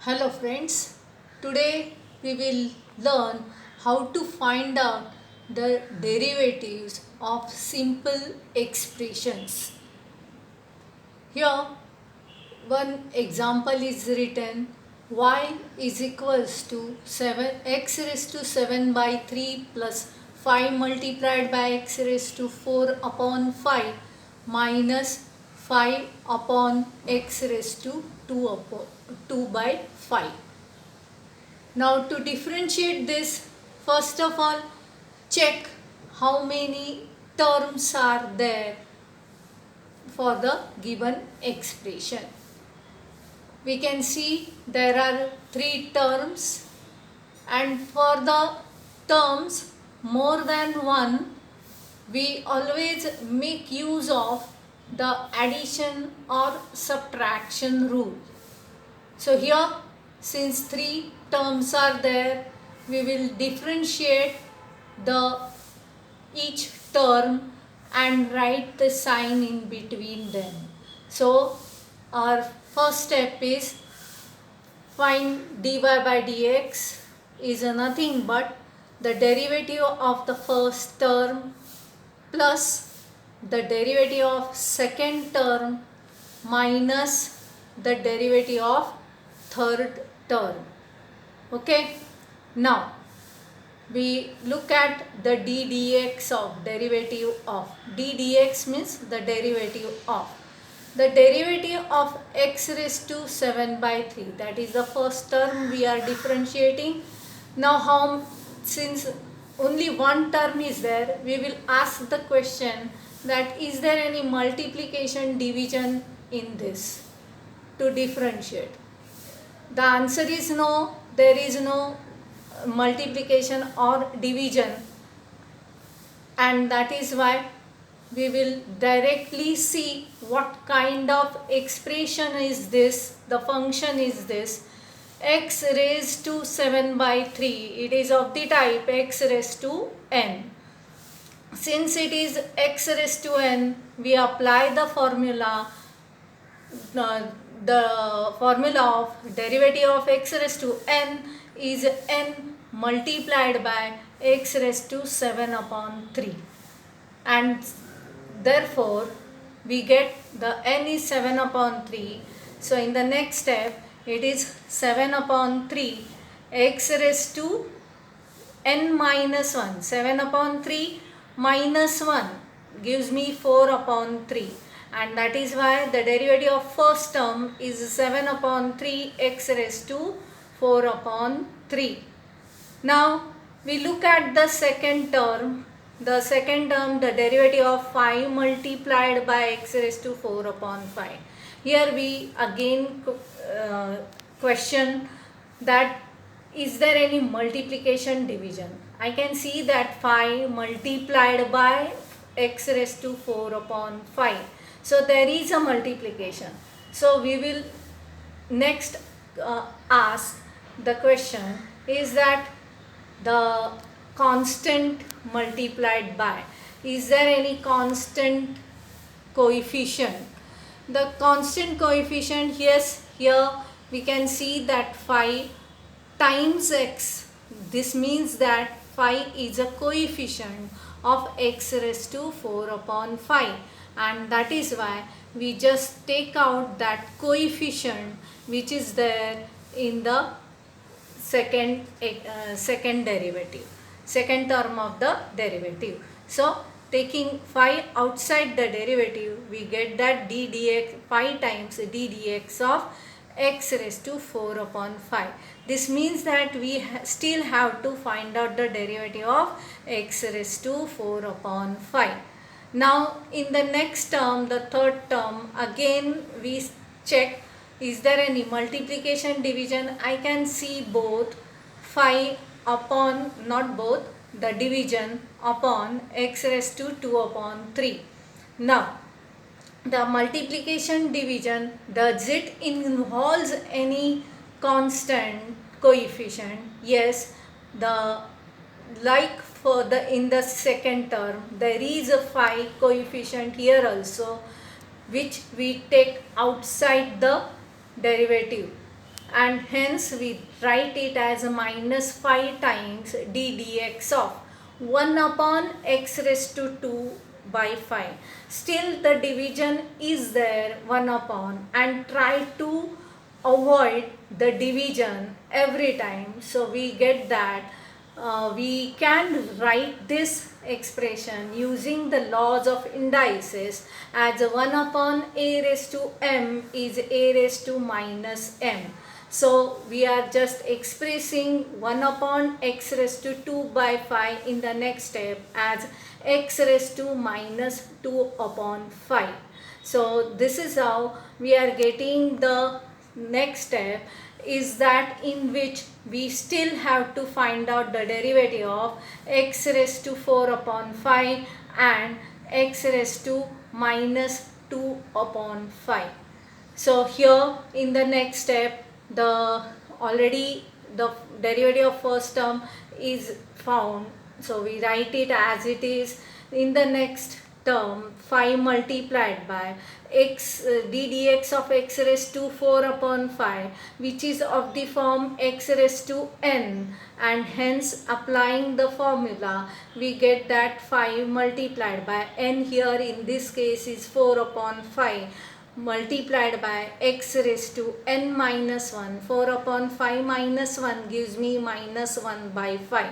Hello friends, today we will learn how to find out the derivatives of simple expressions. Here one example is written: y is equals to 7 x raised to 7 by 3 plus 5 multiplied by x raised to 4 upon 5 minus 5 upon x raised to 2 by 5. Now to differentiate this, first of all check how many terms are there for the given expression. We can see there are 3 terms, and for the terms more than one we always make use of the addition or subtraction rule. So here, since 3 terms are there, we will differentiate the each term and write the sign in between them. So our first step is find dy by dx is nothing but the derivative of the first term plus the derivative of second term minus the derivative of third term. Okay, now we look at the d dx of derivative of d dx means the derivative of x raised to 7 by 3, that is the first term we are differentiating. Now since only one term is there, we will ask the question that is there any multiplication division in this to differentiate. The answer is no, there is no multiplication or division, and that is why we will directly see what kind of expression is this, the function is this x raised to 7 by 3. It is of the type x raised to n. Since it is x raised to n, we apply the formula of derivative of x raised to n is n multiplied by x raised to 7 upon 3, and therefore we get the n is 7 upon 3. So in the next step it is 7 upon 3 x raised to n minus 1. 7 upon 3 minus 1 gives me 4 upon 3, and that is why the derivative of first term is 7 upon 3 x raised to 4 upon 3. Now we look at the second term. The second term, the derivative of 5 multiplied by x raised to 4 upon 5. Here we again question that is there any multiplication division. I can see that 5 multiplied by x raised to 4 upon 5. So there is a multiplication. So we will next ask the question, is that the constant multiplied by, is there any constant coefficient? The constant coefficient, yes, here we can see that 5 times x. This means that 5 is a coefficient of x raised to 4 upon 5, and that is why we just take out that coefficient which is there in the second derivative, second term of the derivative. So taking 5 outside the derivative, we get that d dx, 5 times d dx of x raised to 4 upon 5. This means that we still have to find out the derivative of x raised to 4 upon 5. Now in the next term, the third term, again we check is there any multiplication division. I can see both 5 upon, not both, the division upon x raised to 2 upon 3. Now the multiplication division, does it involves any constant coefficient? Yes, the like for the in the second term there is a 5 coefficient here also, which we take outside the derivative, and hence we write it as a minus 5 times d dx of 1 upon x raised to 2 by 5. Still the division is there 1 upon, and try to avoid the division every time. So we get that we can write this expression using the laws of indices as 1 upon a raised to m is a raised to minus m. So we are just expressing 1 upon x raised to 2 by 5 in the next step as x raised to minus 2 upon 5. So this is how we are getting the next step, is that in which we still have to find out the derivative of x raised to 4 upon 5 and x raised to minus 2 upon 5. So here in the next step, the already the derivative of first term is found, so we write it as it is. In the next term, 5 multiplied by x d dx of x raised to 4 upon 5, which is of the form x raised to n, and hence applying the formula we get that 5 multiplied by n here in this case is 4 upon 5 multiplied by x raised to n minus 1. 4 upon 5 minus 1 gives me minus 1 by 5.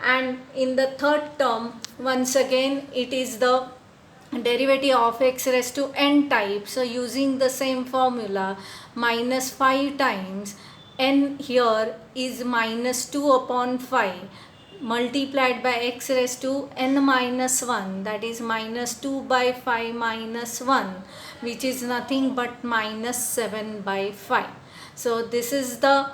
And in the third term, once again it is the derivative of x raised to n type. So using the same formula, minus 5 times n here is minus 2 upon 5 multiplied by x raised to n minus 1, that is minus 2 by 5 minus 1, which is nothing but minus 7 by 5. So this is the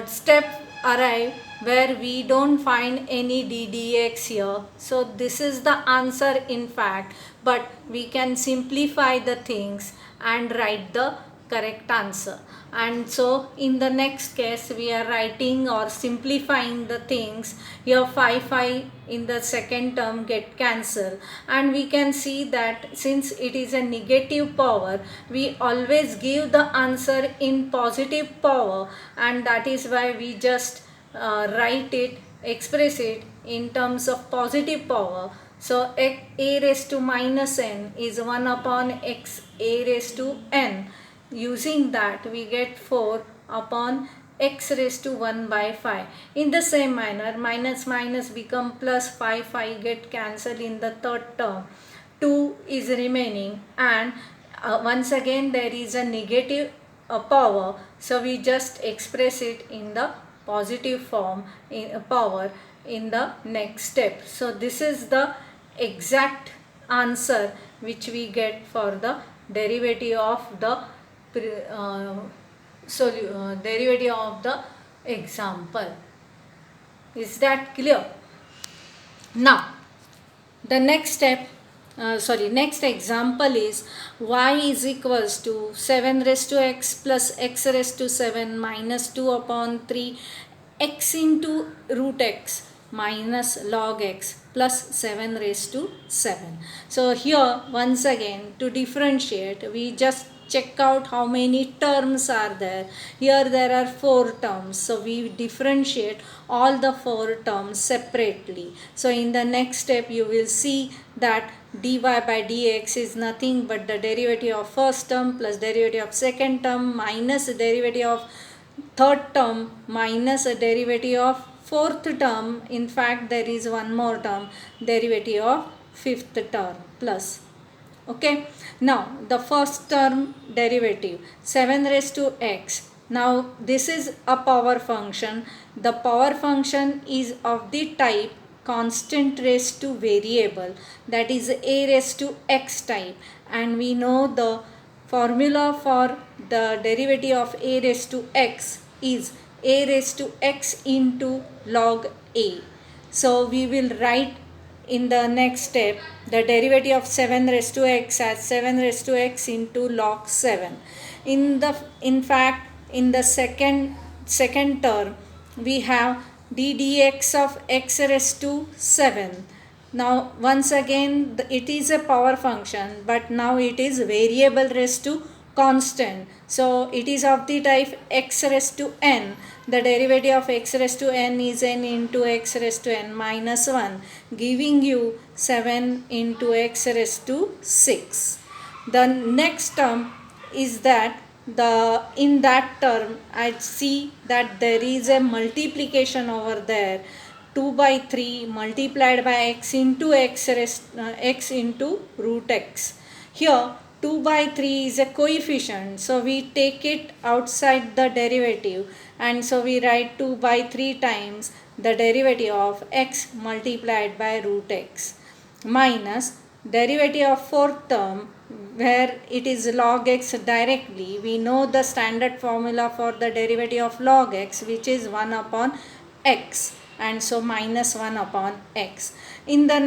step arrive where we don't find any ddx here. So this is the answer in fact, but we can simplify the things and write the correct answer. And so in the next case we are writing or simplifying the things. Here 5 in the second term get cancelled, and we can see that since it is a negative power, we always give the answer in positive power, and that is why we just write it, express it in terms of positive power. So a raised to minus n is 1 upon x a raised to n. Using that we get 4 upon x raised to 1 by 5. In the same manner, minus minus become plus, 5 get cancelled in the third term. 2 is remaining, and once again there is a negative power, so we just express it in the positive form in power in the next step. So this is the exact answer which we get for the derivative of the derivative of the example. Is that clear? Now the next step, next example is y is equals to 7 raised to x plus x raised to 7 minus 2 upon 3 x into root x minus log x plus 7 raised to 7. So here once again, to differentiate, we just check out how many terms are there. Here there are 4 terms, so we differentiate all the 4 terms separately. So in the next step you will see that dy by dx is nothing but the derivative of first term plus derivative of second term minus the derivative of third term minus a derivative of fourth term. In fact there is one more term, derivative of fifth term plus. Okay, now the first term derivative 7 raised to x. Now this is a power function. The power function is of the type constant raised to variable, that is a raised to x type, and we know the formula for the derivative of a raised to x is a raised to x into log a. So we will write in the next step the derivative of 7 raised to x as 7 raised to x into log 7. In fact in the second term we have d dx of x raised to 7. Now once again it is a power function, but now it is variable raised to constant. So it is of the type x raised to n. The derivative of x raised to n is n into x raised to n minus 1, giving you 7 into x raised to 6. The next term is that in that term I see that there is a multiplication over there, 2 by 3 multiplied by x into x into root x. Here 2 by 3 is a coefficient, so we take it outside the derivative, and so we write 2 by 3 times the derivative of x multiplied by root x minus derivative of fourth term where it is log x directly. We know the standard formula for the derivative of log x, which is 1 upon x, and so minus 1 upon x. In the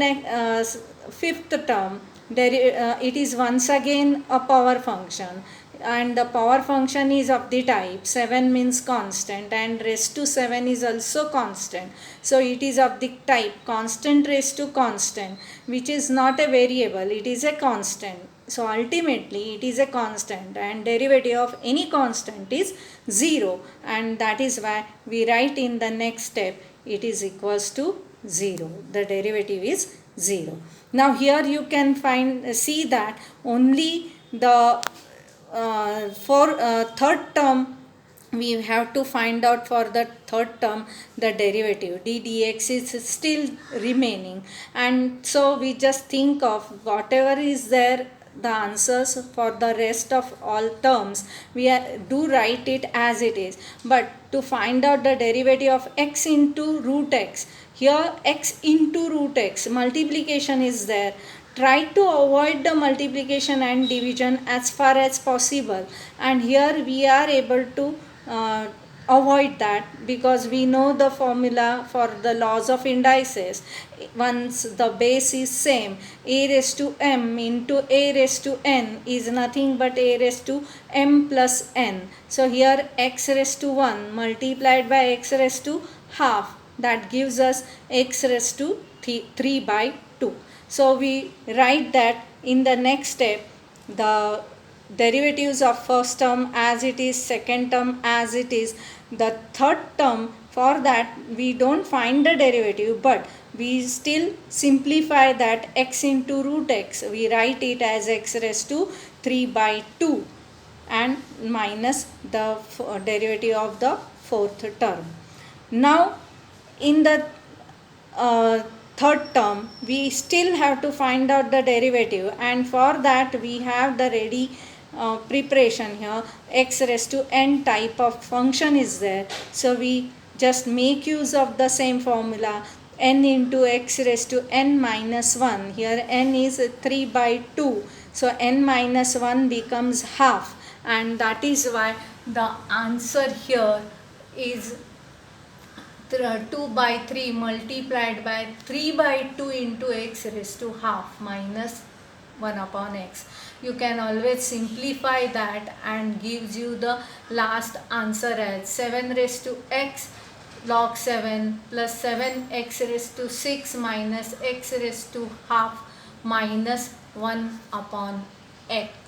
fifth term, it is once again a power function, and the power function is of the type 7 means constant and raised to 7 is also constant. So it is of the type constant raised to constant, which is not a variable, it is a constant. So ultimately it is a constant, and derivative of any constant is 0, and that is why we write in the next step it is equals to 0. The derivative is 0. Now here you can see that only the for third term we have to find out. For the third term the derivative d dx is still remaining, and so we just think of whatever is there, the answers for the rest of all terms we do write it as it is. But to find out the derivative of x into root x, here x into root x multiplication is there. Try to avoid the multiplication and division as far as possible, and here we are able to avoid that because we know the formula for the laws of indices. Once the base is same, a raised to m into a raised to n is nothing but a raised to m plus n. So here x raised to 1 multiplied by x raised to half, that gives us x raised to 3 by 2. So we write that in the next step the derivatives of first term as it is, second term as it is, the third term, for that we don't find the derivative but we still simplify that x into root x, we write it as x raised to 3 by 2 and minus the derivative of the fourth term. Now in the third term we still have to find out the derivative, and for that we have the ready preparation here. X raised to n type of function is there, so we just make use of the same formula, n into x raised to n minus 1. Here n is 3 by 2, so n minus 1 becomes half, and that is why the answer here is 2 by 3 multiplied by 3 by 2 into x raised to half minus 1 upon x. You can always simplify that and gives you the last answer as 7 raised to x log 7 plus 7 x raised to 6 minus x raised to half minus 1 upon x.